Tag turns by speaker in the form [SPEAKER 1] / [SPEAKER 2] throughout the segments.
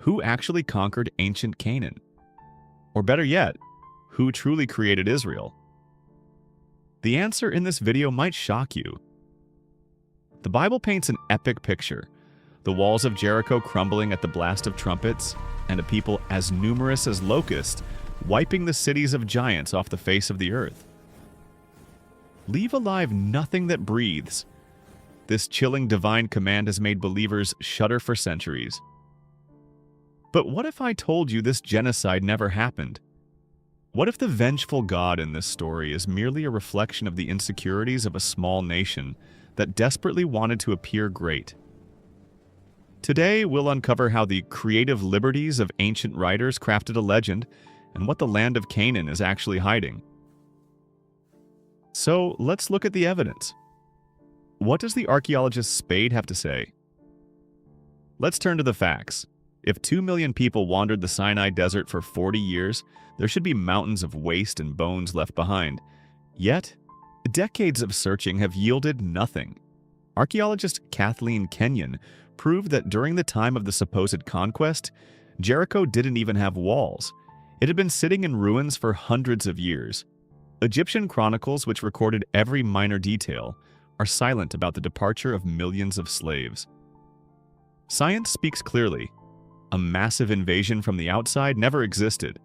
[SPEAKER 1] who actually conquered ancient Canaan? Or better yet, who truly created Israel? The answer in this video might shock you. The Bible paints an epic picture, the walls of Jericho crumbling at the blast of trumpets, and a people as numerous as locusts wiping the cities of giants off the face of the earth. Leave alive nothing that breathes. This chilling divine command has made believers shudder for centuries. But what if I told you this genocide never happened? What if the vengeful God in this story is merely a reflection of the insecurities of a small nation that desperately wanted to appear great? Today, we'll uncover how the creative liberties of ancient writers crafted a legend and what the land of Canaan is actually hiding. So, let's look at the evidence. What does the archaeologist Spade have to say? Let's turn to the facts. If 2 million people wandered the Sinai desert for 40 years, there should be mountains of waste and bones left behind. Yet, decades of searching have yielded nothing. Archaeologist Kathleen Kenyon proved that during the time of the supposed conquest, Jericho didn't even have walls. It had been sitting in ruins for hundreds of years. Egyptian chronicles, which recorded every minor detail, are silent about the departure of millions of slaves. Science speaks clearly. A massive invasion from the outside never existed.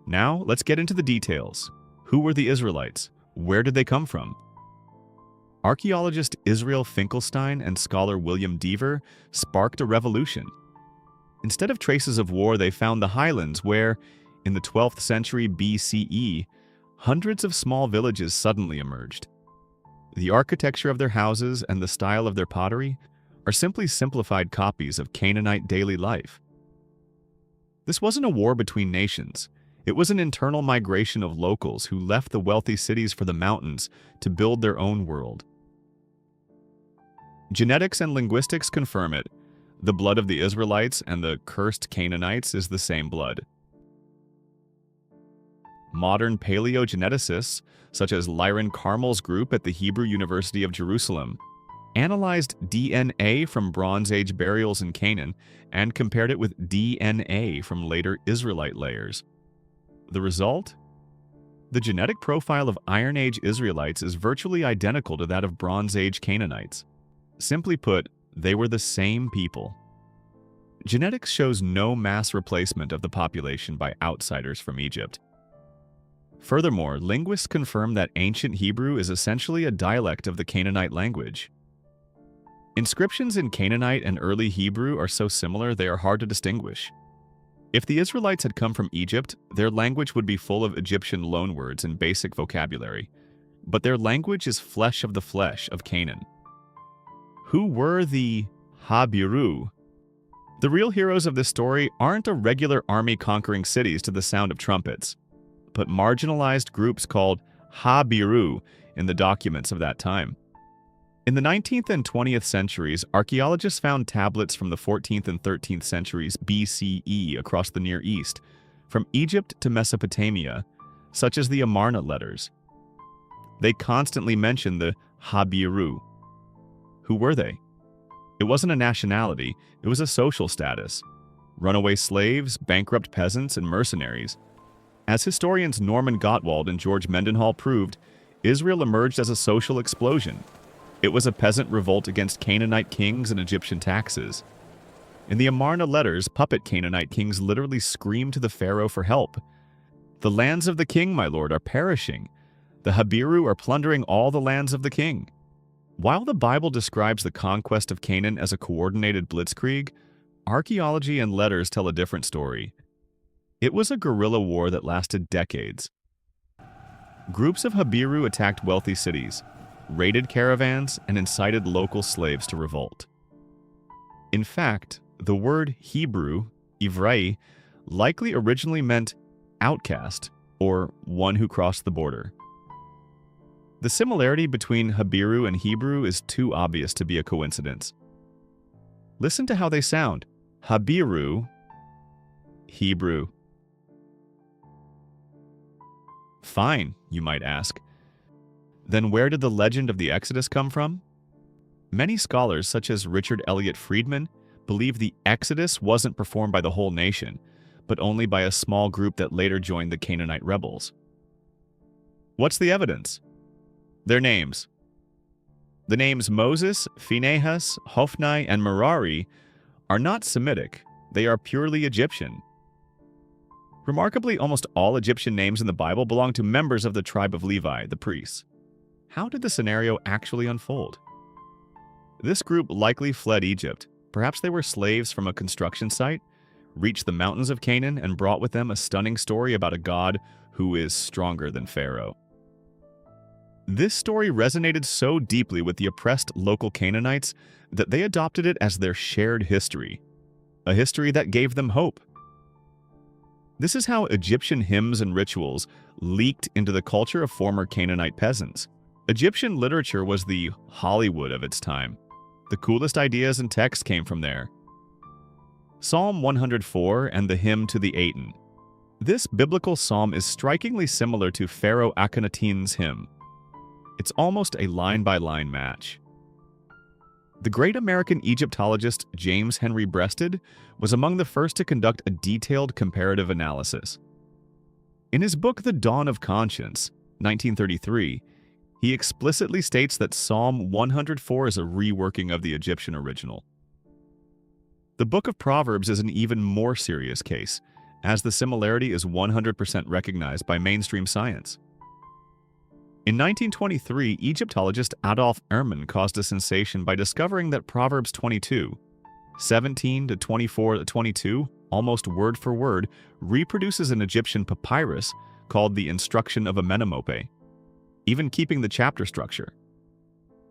[SPEAKER 1] Now, let's get into the details. Who were the Israelites? Where did they come from? Archaeologist Israel Finkelstein and scholar William Deaver sparked a revolution. Instead of traces of war, they found the highlands where, in the 12th century BCE, hundreds of small villages suddenly emerged. The architecture of their houses and the style of their pottery are simply simplified copies of Canaanite daily life. This wasn't a war between nations. It was an internal migration of locals who left the wealthy cities for the mountains to build their own world. Genetics and linguistics confirm it. The blood of the Israelites and the cursed Canaanites is the same blood. Modern paleogeneticists, such as Lyron Carmel's group at the Hebrew University of Jerusalem, analyzed DNA from Bronze Age burials in Canaan and compared it with DNA from later Israelite layers. The result? The genetic profile of Iron Age Israelites is virtually identical to that of Bronze Age Canaanites. Simply put, they were the same people. Genetics shows no mass replacement of the population by outsiders from Egypt. Furthermore, linguists confirm that ancient Hebrew is essentially a dialect of the Canaanite language. Inscriptions in Canaanite and early Hebrew are so similar they are hard to distinguish. If the Israelites had come from Egypt, their language would be full of Egyptian loanwords and basic vocabulary. But their language is flesh of the flesh of Canaan. Who were the Habiru? The real heroes of this story aren't a regular army conquering cities to the sound of trumpets, but marginalized groups called Habiru in the documents of that time. In the 19th and 20th centuries, archaeologists found tablets from the 14th and 13th centuries BCE across the Near East, from Egypt to Mesopotamia, such as the Amarna Letters. They constantly mentioned the Habiru. Who were they? It wasn't a nationality, it was a social status. Runaway slaves, bankrupt peasants, and mercenaries. As historians Norman Gottwald and George Mendenhall proved, Israel emerged as a social explosion. It was a peasant revolt against Canaanite kings and Egyptian taxes. In the Amarna Letters, puppet Canaanite kings literally screamed to the Pharaoh for help. "The lands of the king, my lord, are perishing. The Habiru are plundering all the lands of the king." While the Bible describes the conquest of Canaan as a coordinated blitzkrieg, archaeology and letters tell a different story. It was a guerrilla war that lasted decades. Groups of Habiru attacked wealthy cities, raided caravans, and incited local slaves to revolt. In fact, the word Hebrew, Ivrai, likely originally meant outcast or one who crossed the border. The similarity between Habiru and Hebrew is too obvious to be a coincidence. Listen to how they sound. Habiru, Hebrew. Fine, you might ask. Then where did the legend of the Exodus come from? Many scholars, such as Richard Elliott Friedman, believe the Exodus wasn't performed by the whole nation, but only by a small group that later joined the Canaanite rebels. What's the evidence? Their names. The names Moses, Phinehas, Hophni, and Merari are not Semitic. They are purely Egyptian. Remarkably, almost all Egyptian names in the Bible belong to members of the tribe of Levi, the priests. How did the scenario actually unfold? This group likely fled Egypt. Perhaps they were slaves from a construction site, reached the mountains of Canaan, and brought with them a stunning story about a God who is stronger than Pharaoh. This story resonated so deeply with the oppressed local Canaanites that they adopted it as their shared history, a history that gave them hope. This is how Egyptian hymns and rituals leaked into the culture of former Canaanite peasants. Egyptian literature was the Hollywood of its time. The coolest ideas and texts came from there. Psalm 104 and the Hymn to the Aten. This biblical psalm is strikingly similar to Pharaoh Akhenaten's hymn. It's almost a line-by-line match. The great American Egyptologist James Henry Breasted was among the first to conduct a detailed comparative analysis. In his book The Dawn of Conscience, 1933, he explicitly states that Psalm 104 is a reworking of the Egyptian original. The Book of Proverbs is an even more serious case, as the similarity is 100% recognized by mainstream science. In 1923, Egyptologist Adolf Ehrman caused a sensation by discovering that Proverbs 22, 17 to 24 to 22, almost word for word, reproduces an Egyptian papyrus called the Instruction of Amenemope, even keeping the chapter structure.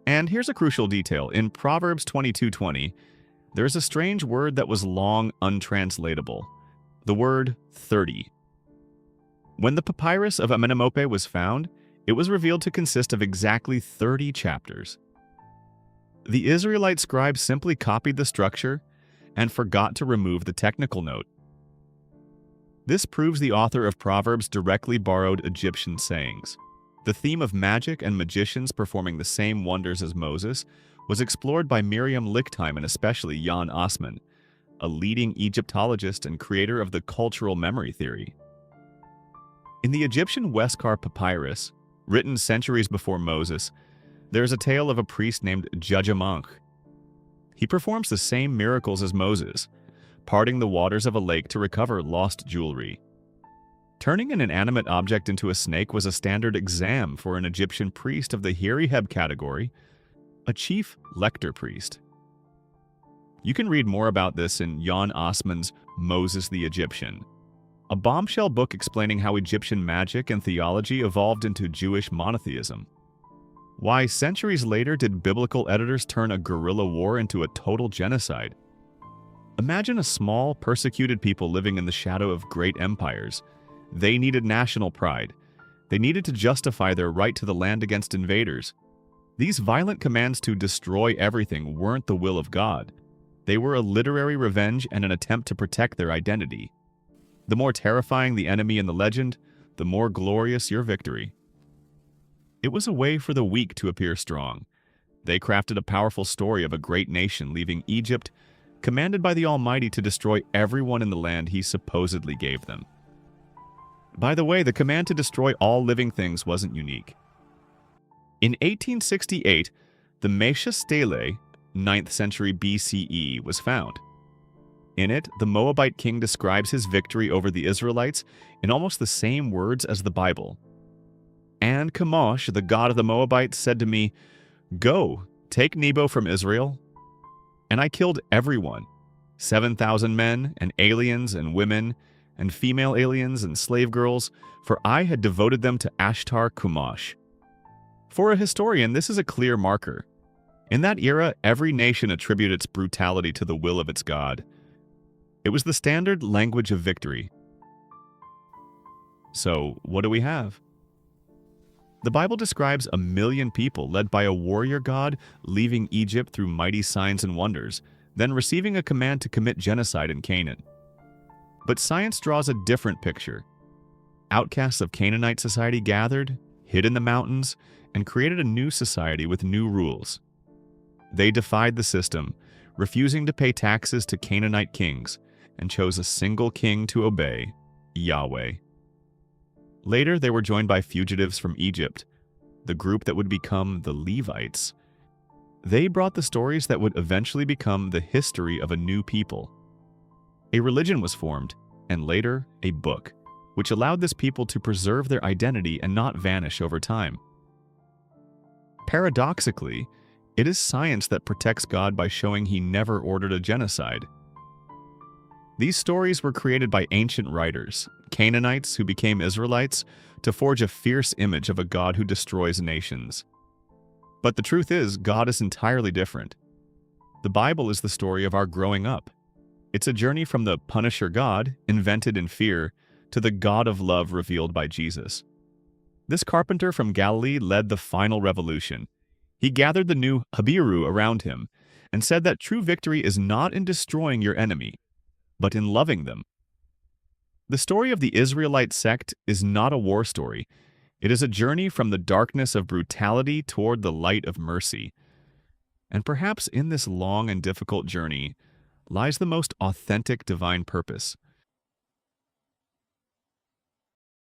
[SPEAKER 1] And here's a crucial detail. In Proverbs 22:20, there is a strange word that was long untranslatable, the word 30. When the papyrus of Amenemope was found, it was revealed to consist of exactly 30 chapters. The Israelite scribes simply copied the structure and forgot to remove the technical note. This proves the author of Proverbs directly borrowed Egyptian sayings. The theme of magic and magicians performing the same wonders as Moses was explored by Miriam Lichtheim and especially Jan Assmann, a leading Egyptologist and creator of the cultural memory theory. In the Egyptian Westcar papyrus, written centuries before Moses, there is a tale of a priest named Judgeamanch. He performs the same miracles as Moses, parting the waters of a lake to recover lost jewelry. Turning an inanimate object into a snake was a standard exam for an Egyptian priest of the Hiriheb category, a chief lector priest. You can read more about this in Jan Assmann's Moses the Egyptian, a bombshell book explaining how Egyptian magic and theology evolved into Jewish monotheism. Why centuries later did biblical editors turn a guerrilla war into a total genocide? Imagine a small, persecuted people living in the shadow of great empires. They needed national pride. They needed to justify their right to the land against invaders. These violent commands to destroy everything weren't the will of God. They were a literary revenge and an attempt to protect their identity. The more terrifying the enemy in the legend, the more glorious your victory. It was a way for the weak to appear strong. They crafted a powerful story of a great nation leaving Egypt, commanded by the Almighty to destroy everyone in the land he supposedly gave them. By the way, the command to destroy all living things wasn't unique. In 1868, the Mesha Stele, 9th century BCE, was found. In it, the Moabite king describes his victory over the Israelites in almost the same words as the Bible. And Chemosh, the god of the Moabites, said to me, "Go, take Nebo from Israel." And I killed everyone, 7,000 men and aliens and women and female aliens and slave girls, for I had devoted them to Ashtar Chemosh. For a historian, this is a clear marker. In that era, every nation attributed its brutality to the will of its god. It was the standard language of victory. So, what do we have? The Bible describes 1 million people led by a warrior god leaving Egypt through mighty signs and wonders, then receiving a command to commit genocide in Canaan. But science draws a different picture. Outcasts of Canaanite society gathered, hid in the mountains, and created a new society with new rules. They defied the system, refusing to pay taxes to Canaanite kings, and chose a single king to obey, Yahweh. Later, they were joined by fugitives from Egypt, the group that would become the Levites. They brought the stories that would eventually become the history of a new people. A religion was formed, and later, a book, which allowed this people to preserve their identity and not vanish over time. Paradoxically, it is science that protects God by showing he never ordered a genocide. These stories were created by ancient writers, Canaanites who became Israelites, to forge a fierce image of a God who destroys nations. But the truth is, God is entirely different. The Bible is the story of our growing up. It's a journey from the Punisher God, invented in fear, to the God of love revealed by Jesus. This carpenter from Galilee led the final revolution. He gathered the new Habiru around him and said that true victory is not in destroying your enemy, but in loving them. The story of the Israelite sect is not a war story. It is a journey from the darkness of brutality toward the light of mercy. And perhaps in this long and difficult journey lies the most authentic divine purpose,